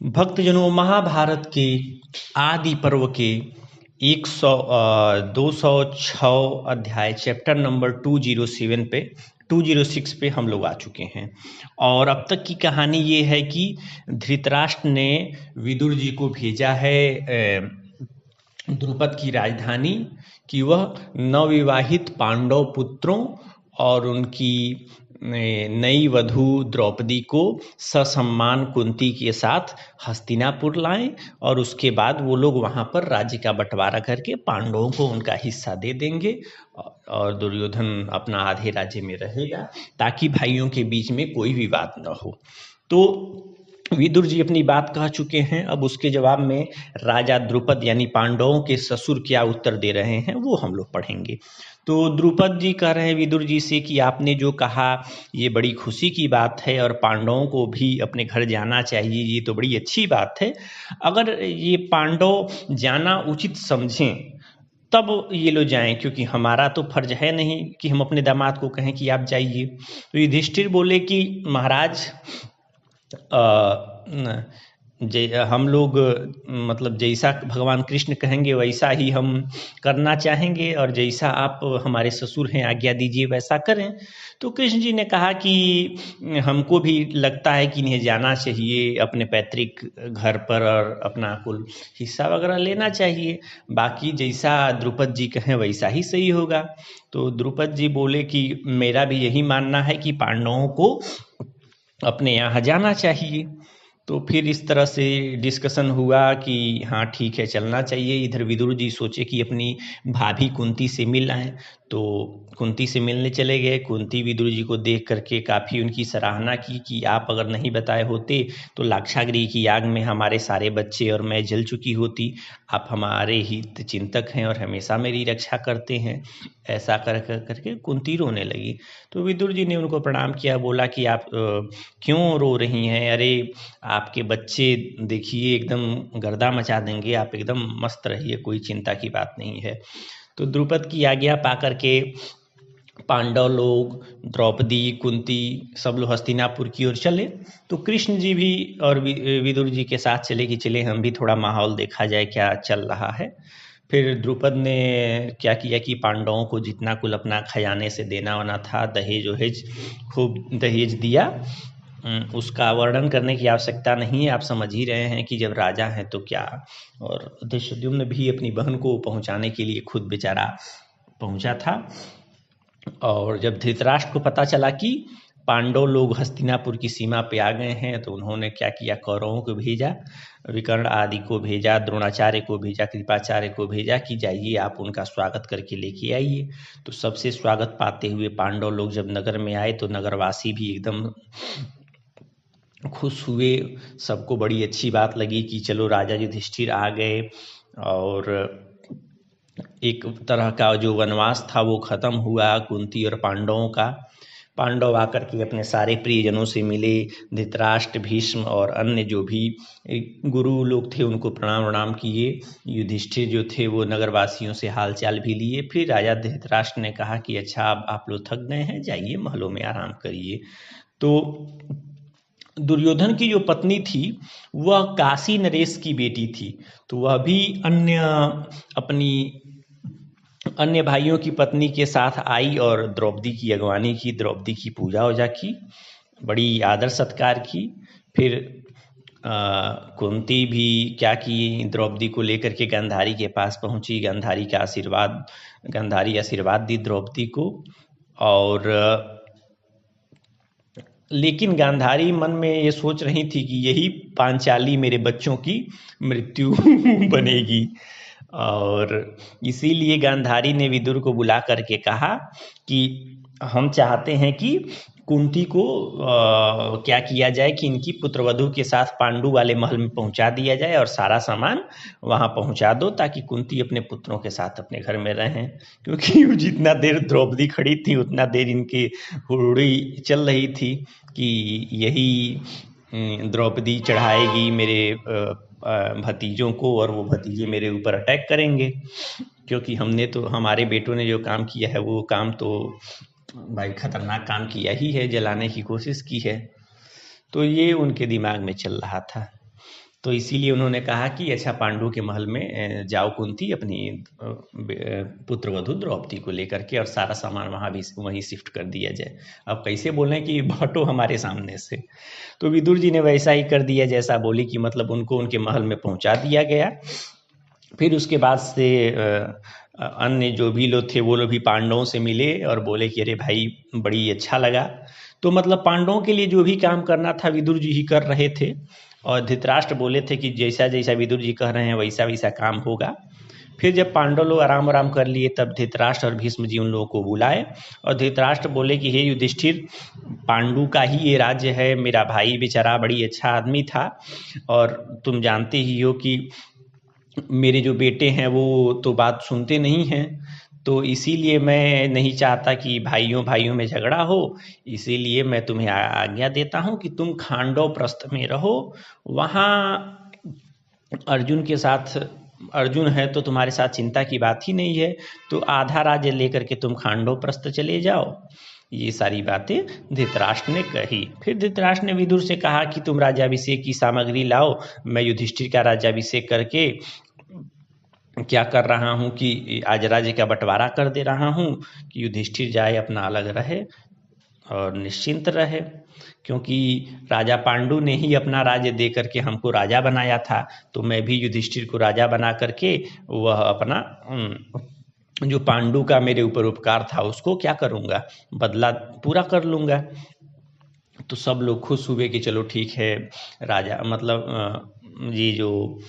भक्तजनों, महाभारत के आदि पर्व के 206 अध्याय चैप्टर नंबर 207 पे 206 पे हम लोग आ चुके हैं। और अब तक की कहानी ये है कि धृतराष्ट्र ने विदुर जी को भेजा है द्रुपद की राजधानी कि वह नवविवाहित पांडव पुत्रों और उनकी नई वधू द्रौपदी को ससम्मान कुंती के साथ हस्तिनापुर लाएं और उसके बाद वो लोग वहाँ पर राज्य का बंटवारा करके पांडवों को उनका हिस्सा दे देंगे और दुर्योधन अपना आधे राज्य में रहेगा ताकि भाइयों के बीच में कोई विवाद न हो। तो विदुर जी अपनी बात कह चुके हैं। अब उसके जवाब में राजा द्रुपद यानी पांडवों के ससुर क्या उत्तर दे रहे हैं वो हम लोग पढ़ेंगे। तो द्रुपद जी कह रहे हैं विदुर जी से कि आपने जो कहा ये बड़ी खुशी की बात है और पांडवों को भी अपने घर जाना चाहिए, ये तो बड़ी अच्छी बात है। अगर ये पांडव जाना उचित समझें तब ये लोग जाएं, क्योंकि हमारा तो फर्ज है नहीं कि हम अपने दामाद को कहें कि आप जाइए। तो युधिष्ठिर बोले कि महाराज हम लोग मतलब जैसा भगवान कृष्ण कहेंगे वैसा ही हम करना चाहेंगे और जैसा आप हमारे ससुर हैं आज्ञा दीजिए वैसा करें। तो कृष्ण जी ने कहा कि हमको भी लगता है कि इन्हें जाना चाहिए अपने पैतृक घर पर और अपना कुल हिस्सा वगैरह लेना चाहिए, बाकी जैसा द्रुपद जी कहें वैसा ही सही होगा। तो द्रुपद जी बोले कि मेरा भी यही मानना है कि पांडवों को अपने यहाँ जाना चाहिए। तो फिर इस तरह से डिस्कशन हुआ कि हाँ ठीक है चलना चाहिए। इधर विदुर जी सोचे कि अपनी भाभी कुंती से मिल आएँ, तो कुंती से मिलने चले गए। कुंती विदुर जी को देख करके काफ़ी उनकी सराहना की कि आप अगर नहीं बताए होते तो लाक्षागृह की आग में हमारे सारे बच्चे और मैं जल चुकी होती। आप हमारे हित चिंतक हैं और हमेशा मेरी रक्षा करते हैं। ऐसा करके कुंती रोने लगी। तो विदुर जी ने उनको प्रणाम किया, बोला कि आप क्यों रो रही हैं? अरे आपके बच्चे देखिए एकदम गर्दा मचा देंगे, आप एकदम मस्त रहिए, कोई चिंता की बात नहीं है। तो द्रुपद की आज्ञा पा करके पांडव लोग, द्रौपदी, कुंती सब लोग हस्तिनापुर की ओर चले। तो कृष्ण जी भी और विदुर जी के साथ चले कि चले हम भी थोड़ा माहौल देखा जाए क्या चल रहा है। फिर द्रुपद ने क्या किया कि पांडवों को जितना कुल अपना खजाने से देना वाना था, दहेज वहेज खूब दहेज दिया। उसका वर्णन करने की आवश्यकता नहीं है, आप समझ ही रहे हैं कि जब राजा हैं तो क्या। और धृष्टद्युम्न भी अपनी बहन को पहुंचाने के लिए खुद बेचारा पहुंचा था। और जब धृतराष्ट्र को पता चला कि पांडव लोग हस्तिनापुर की सीमा पे आ गए हैं तो उन्होंने क्या किया, कौरवों को भेजा, विकर्ण आदि को भेजा, द्रोणाचार्य को भेजा, कृपाचार्य को भेजा कि जाइए आप उनका स्वागत करके लेके आइए। तो सबसे स्वागत पाते हुए पांडव लोग जब नगर में आए तो नगरवासी भी एकदम खुश हुए। सबको बड़ी अच्छी बात लगी कि चलो राजा युधिष्ठिर आ गए और एक तरह का जो वनवास था वो खत्म हुआ कुंती और पांडवों का। पांडव आकर के अपने सारे प्रियजनों से मिले। धृतराष्ट्र, भीष्म और अन्य जो भी गुरु लोग थे उनको प्रणाम प्रणाम किए। युधिष्ठिर जो थे वो नगरवासियों से हालचाल भी लिए। फिर राजा धृतराष्ट्र ने कहा कि अच्छा अब आप लोग थक गए हैं, जाइए महलों में आराम करिए। तो दुर्योधन की जो पत्नी थी वह काशी नरेश की बेटी थी, तो वह भी अन्य भाइयों की पत्नी के साथ आई और द्रौपदी की अगवानी की, द्रौपदी की पूजा वूजा की, बड़ी आदर सत्कार की। फिर कुंती भी क्या की, द्रौपदी को लेकर के गांधारी के पास पहुंची। गांधारी आशीर्वाद दी द्रौपदी को। और लेकिन गांधारी मन में ये सोच रही थी कि यही पांचाली मेरे बच्चों की मृत्यु बनेगी। और इसीलिए गांधारी ने विदुर को बुला करके कहा कि हम चाहते हैं कि कुंती को क्या किया जाए कि इनकी पुत्रवधू के साथ पांडु वाले महल में पहुंचा दिया जाए और सारा सामान वहां पहुंचा दो ताकि कुंती अपने पुत्रों के साथ अपने घर में रहें। क्योंकि जितना देर द्रौपदी खड़ी थी उतना देर इनकी हुड़ोड़ी चल रही थी कि यही द्रौपदी चढ़ाएगी मेरे भतीजों को और वो भतीजे मेरे ऊपर अटैक करेंगे, क्योंकि हमारे बेटों ने जो काम किया है वो काम तो भाई खतरनाक काम किया ही है, जलाने की कोशिश की है। तो ये उनके दिमाग में चल रहा था। तो इसीलिए उन्होंने कहा कि अच्छा पांडु के महल में जाओ कुंती, अपनी पुत्र वधू द्रौपदी को लेकर के, और सारा सामान वहाँ भी वहीं शिफ्ट कर दिया जाए। अब कैसे बोलें कि बांटो हमारे सामने से। तो विदुर जी ने वैसा ही कर दिया जैसा बोली, कि मतलब उनको उनके महल में पहुँचा दिया गया। फिर उसके बाद से अन्य जो भी लोग थे वो लोग भी पांडवों से मिले और बोले कि अरे भाई बड़ी अच्छा लगा। तो मतलब पांडवों के लिए जो भी काम करना था विदुर जी ही कर रहे थे, और धृतराष्ट्र बोले थे कि जैसा जैसा विदुर जी कह रहे हैं वैसा वैसा काम होगा। फिर जब पांडव लोग आराम आराम कर लिए तब धृतराष्ट्र और भीष्म जी उन लोगों को बुलाए, और धृतराष्ट्र बोले कि हे युधिष्ठिर, पांडु का ही ये राज्य है, मेरा भाई बेचारा बड़ी अच्छा आदमी था, और तुम जानते ही हो कि मेरे जो बेटे हैं वो तो बात सुनते नहीं हैं, तो इसीलिए मैं नहीं चाहता कि भाइयों भाइयों में झगड़ा हो। इसीलिए मैं तुम्हें आज्ञा देता हूँ कि तुम खांडव प्रस्थ में रहो, वहाँ अर्जुन के साथ, अर्जुन है तो तुम्हारे साथ चिंता की बात ही नहीं है, तो आधा राज्य लेकर के तुम खांडव प्रस्थ चले जाओ। ये सारी बातें धृतराष्ट्र ने कही। फिर धृतराष्ट्र ने विदुर से कहा कि तुम राज्याभिषेक की सामग्री लाओ, मैं युधिष्ठिर का राज्याभिषेक करके क्या कर रहा हूँ कि आज राज्य का बंटवारा कर दे रहा हूँ, कि युधिष्ठिर जाए अपना अलग रहे और निश्चिंत रहे, क्योंकि राजा पांडु ने ही अपना राज्य दे करके हमको राजा बनाया था, तो मैं भी युधिष्ठिर को राजा बना करके वह अपना जो पांडु का मेरे ऊपर उपकार था उसको क्या करूँगा, बदला पूरा कर लूँगा। तो सब लोग खुश हुए कि चलो ठीक है, राजा मतलब ये जो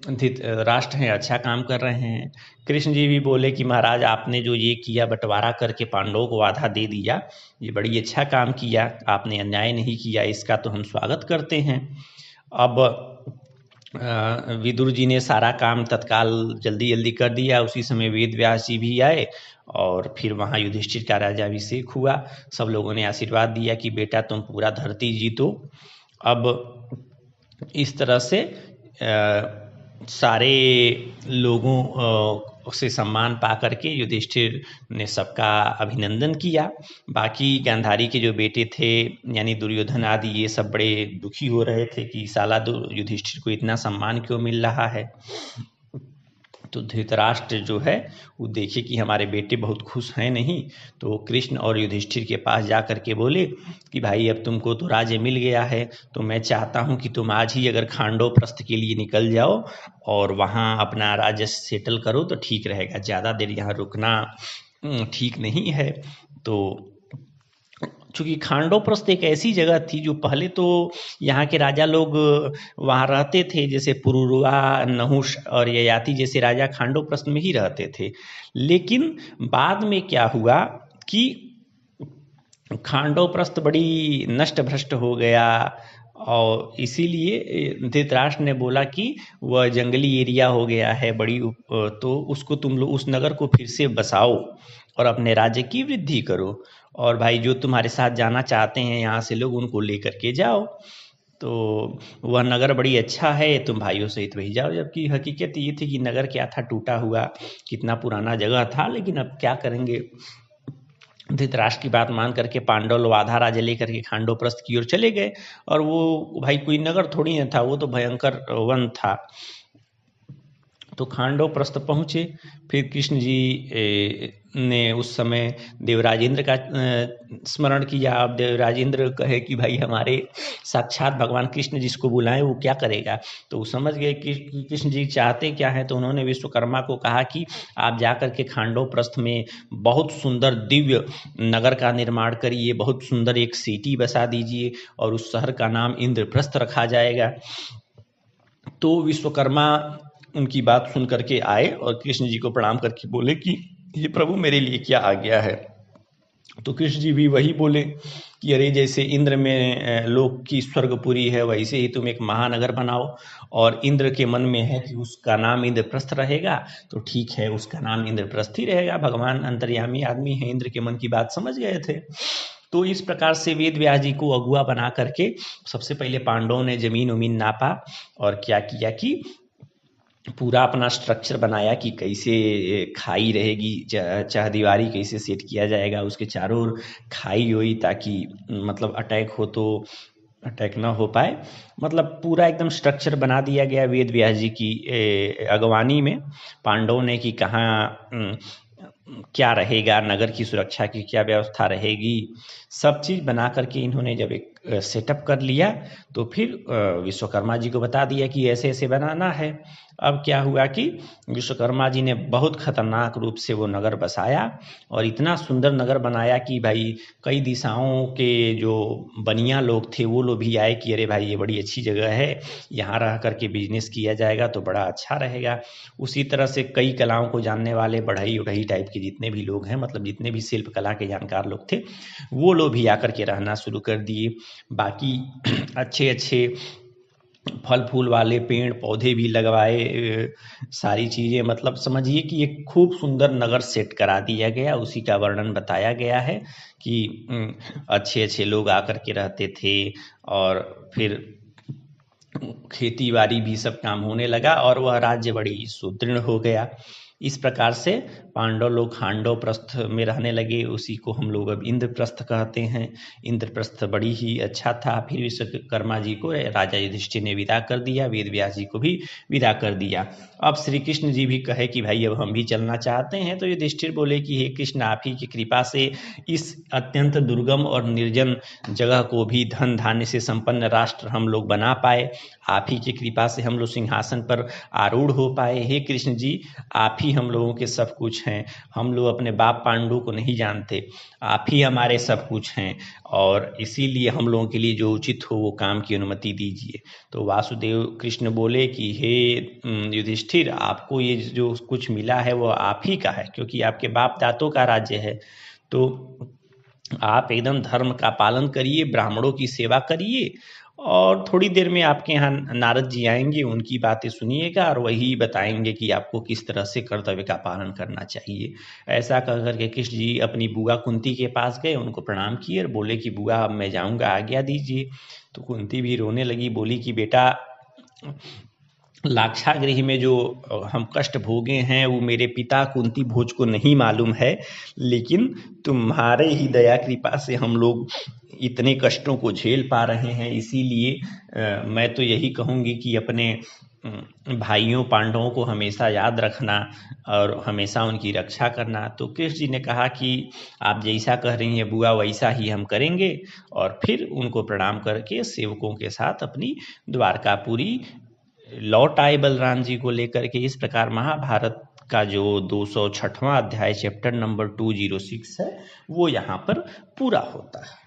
राष्ट्र हैं अच्छा काम कर रहे हैं। कृष्ण जी भी बोले कि महाराज आपने जो ये किया, बंटवारा करके पांडवों को आधा दे दिया, ये बड़ी अच्छा काम किया, आपने अन्याय नहीं किया, इसका तो हम स्वागत करते हैं। अब विदुर जी ने सारा काम तत्काल जल्दी जल्दी कर दिया। उसी समय वेद व्यास जी भी आए और फिर वहाँ युधिष्ठिर का राज्याभिषेक हुआ। सब लोगों ने आशीर्वाद दिया कि बेटा तुम पूरा धरती जीतो। अब इस तरह से सारे लोगों से सम्मान पा करके युधिष्ठिर ने सबका अभिनंदन किया। बाकी गांधारी के जो बेटे थे यानी दुर्योधन आदि, ये सब बड़े दुखी हो रहे थे कि साला युधिष्ठिर को इतना सम्मान क्यों मिल रहा है। तो धृतराष्ट्र जो है वो देखे कि हमारे बेटे बहुत खुश हैं नहीं, तो कृष्ण और युधिष्ठिर के पास जा कर के बोले कि भाई अब तुमको तो राज्य मिल गया है, तो मैं चाहता हूँ कि तुम आज ही अगर खांडव प्रस्थ के लिए निकल जाओ और वहाँ अपना राज्य सेटल करो तो ठीक रहेगा, ज़्यादा देर यहाँ रुकना ठीक नहीं है। तो चूँकि खांडव प्रस्थ एक ऐसी जगह थी जो पहले तो यहाँ के राजा लोग वहाँ रहते थे, जैसे पुरुरवा, नहुष और ययाति जैसे राजा खांडव प्रस्थ में ही रहते थे। लेकिन बाद में क्या हुआ कि खांडव प्रस्थ बड़ी नष्ट भ्रष्ट हो गया, और इसीलिए धृतराष्ट्र ने बोला कि वह जंगली एरिया हो गया है बड़ी, तो उसको तुम लोग उस नगर को फिर से बसाओ और अपने राज्य की वृद्धि करो, और भाई जो तुम्हारे साथ जाना चाहते हैं यहाँ से लोग उनको लेकर के जाओ। तो वह नगर बड़ी अच्छा है, तुम भाइयों सहित वही जाओ। जबकि हकीकत ये थी कि नगर क्या था, टूटा हुआ कितना पुराना जगह था, लेकिन अब क्या करेंगे। धृतराष्ट्र की बात मान करके पांडव लोग आधा राज्य लेकर के खांडव प्रस्थ की ओर चले गए, और वो भाई कोई नगर थोड़ी न था, वो तो भयंकर वन था। तो खांडव प्रस्थ पहुँचे। फिर कृष्ण जी ने उस समय देवराजेंद्र का स्मरण किया। अब देवराजेंद्र कहे कि भाई हमारे साक्षात भगवान कृष्ण जिसको बुलाएं वो क्या करेगा, तो वो समझ गए कि कृष्ण जी चाहते क्या हैं। तो उन्होंने विश्वकर्मा को कहा कि आप जाकर के खांडव प्रस्थ में बहुत सुंदर दिव्य नगर का निर्माण करिए, बहुत सुंदर एक सिटी बसा दीजिए, और उस शहर का नाम इंद्रप्रस्थ रखा जाएगा। तो विश्वकर्मा उनकी बात सुन करके आए और कृष्ण जी को प्रणाम करके बोले कि ये प्रभु मेरे लिए क्या आज्ञा है। तो कृष्ण जी भी वही बोले कि अरे जैसे इंद्र में लोक की स्वर्गपुरी है, वैसे ही तुम एक महानगर बनाओ, और इंद्र के मन में है कि उसका नाम इंद्रप्रस्थ रहेगा, तो ठीक है उसका नाम इंद्रप्रस्थ ही रहेगा। भगवान अंतर्यामी आदमी है, इंद्र के मन की बात समझ गए थे। तो इस प्रकार से वेद व्यास जी को अगुआ बना करके सबसे पहले पांडवों ने जमीन उमीन नापा, और क्या किया कि पूरा अपना स्ट्रक्चर बनाया कि कैसे खाई रहेगी, चारदीवारी कैसे सेट किया जाएगा, उसके चारों ओर खाई हुई, ताकि मतलब अटैक हो तो अटैक ना हो पाए। मतलब पूरा एकदम स्ट्रक्चर बना दिया गया वेद व्यास जी की अगवानी में पांडवों ने कि कहाँ क्या रहेगा, नगर की सुरक्षा की क्या व्यवस्था रहेगी, सब चीज़ बना करके इन्होंने जब एक सेटअप कर लिया तो फिर विश्वकर्मा जी को बता दिया कि ऐसे ऐसे बनाना है। अब क्या हुआ कि विश्वकर्मा जी ने बहुत खतरनाक रूप से वो नगर बसाया और इतना सुंदर नगर बनाया कि भाई कई दिशाओं के जो बनिया लोग थे वो लोग भी आए कि अरे भाई ये बड़ी अच्छी जगह है, यहाँ रह करके बिजनेस किया जाएगा तो बड़ा अच्छा रहेगा। उसी तरह से कई कलाओं को जानने वाले बढ़ई उढ़ई टाइप के जितने भी लोग हैं, मतलब जितने भी शिल्प कला के जानकार लोग थे, वो लोग भी आकर के रहना शुरू कर दिए। बाकी अच्छे अच्छे फल फूल वाले पेड़ पौधे भी लगवाए, सारी चीज़ें, मतलब समझिए कि एक खूब सुंदर नगर सेट करा दिया गया। उसी का वर्णन बताया गया है कि अच्छे अच्छे लोग आकर के रहते थे और फिर खेती बाड़ी भी सब काम होने लगा और वह राज्य बड़ी सुदृढ़ हो गया। इस प्रकार से पांडव लोग खांडव प्रस्थ में रहने लगे, उसी को हम लोग अब इंद्रप्रस्थ कहते हैं। इंद्रप्रस्थ बड़ी ही अच्छा था। फिर विश्वकर्मा जी को राजा युधिष्ठिर ने विदा कर दिया, वेद व्यास जी को भी विदा कर दिया। अब श्री कृष्ण जी भी कहे कि भाई अब हम भी चलना चाहते हैं, तो युधिष्ठिर बोले कि हे कृष्ण, आप ही की कृपा से इस अत्यंत दुर्गम और निर्जन जगह को भी धन धान्य से संपन्न राष्ट्र हम लोग बना पाए, आप ही की कृपा से हम लोग सिंहासन पर आरूढ़ हो पाए। हे कृष्ण जी, आप ही हम लोगों के सब कुछ हैं, हम लोग अपने बाप पांडु को नहीं जानते, आप ही हमारे सब कुछ हैं और इसीलिए हम लोगों के लिए जो उचित हो वो काम की अनुमति दीजिए। तो वासुदेव कृष्ण बोले कि हे युधिष्ठिर, आपको ये जो कुछ मिला है वो आप ही का है, क्योंकि आपके बाप दातों का राज्य है। तो आप एकदम धर्म का पालन करिए, ब्राह्मणों की सेवा करिए और थोड़ी देर में आपके यहाँ नारद जी आएंगे, उनकी बातें सुनिएगा और वही बताएंगे कि आपको किस तरह से कर्तव्य का पालन करना चाहिए। ऐसा कह करके कृष्ण जी अपनी बुआ कुंती के पास गए, उनको प्रणाम किए और बोले कि बुआ अब मैं जाऊँगा, आज्ञा दीजिए। तो कुंती भी रोने लगी, बोली कि बेटा, लाक्षागृह में जो हम कष्ट भोगे हैं वो मेरे पिता कुंती भोज को नहीं मालूम है, लेकिन तुम्हारे ही दया कृपा से हम लोग इतने कष्टों को झेल पा रहे हैं। इसीलिए मैं तो यही कहूँगी कि अपने भाइयों पांडवों को हमेशा याद रखना और हमेशा उनकी रक्षा करना। तो कृष्ण जी ने कहा कि आप जैसा कह रही हैं बुआ वैसा ही हम करेंगे, और फिर उनको प्रणाम करके सेवकों के साथ अपनी द्वारकापुरी लौट आए बलराम जी को लेकर के। इस प्रकार महाभारत का जो 206वां अध्याय चैप्टर नंबर 206 है वो यहाँ पर पूरा होता है।